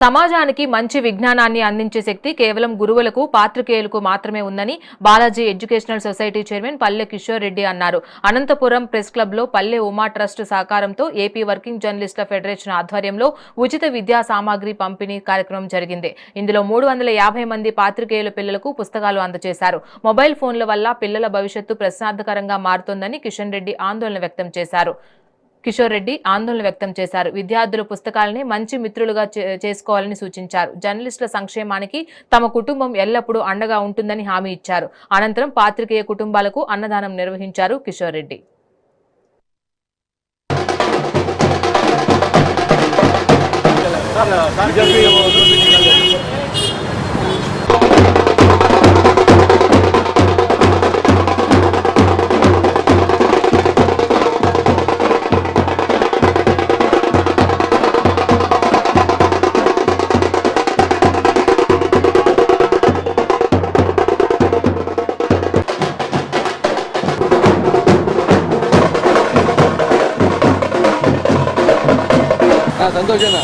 సమాజానికి మంచి విజ్ఞానాన్ని అందించే శక్తి కేవలం గురువులకు పాత్రికేయులకు మాత్రమే ఉందని బాలాజీ ఎడ్యుకేషనల్ సొసైటీ చైర్మన్ పల్లె కిషోర్ రెడ్డి అన్నారు. అనంతపురం ప్రెస్ క్లబ్ లో పల్లె ఉమా ట్రస్ట్ సహకారంతో ఏపీ వర్కింగ్ జర్నలిస్టుల ఫెడరేషన్ ఆధ్వర్యంలో ఉచిత విద్యా సామాగ్రి పంపిణీ కార్యక్రమం జరిగింది. ఇందులో 350 మంది పాత్రికేయుల పిల్లలకు పుస్తకాలు అందజేశారు. మొబైల్ ఫోన్ల వల్ల పిల్లల భవిష్యత్తు ప్రశ్నార్థకరంగా మారుతోందని కిషన్ రెడ్డి ఆందోళన వ్యక్తం చేశారు. విద్యార్థులు పుస్తకాలని మంచి మిత్రులుగా చేసుకోవాలని సూచించారు. జర్నలిస్టుల సంక్షేమానికి తమ కుటుంబం ఎల్లప్పుడూ అండగా ఉంటుందని హామీ ఇచ్చారు. అనంతరం పాత్రికేయ కుటుంబాలకు అన్నదానం నిర్వహించారు కిషోర్ రెడ్డి. సంతోషంగా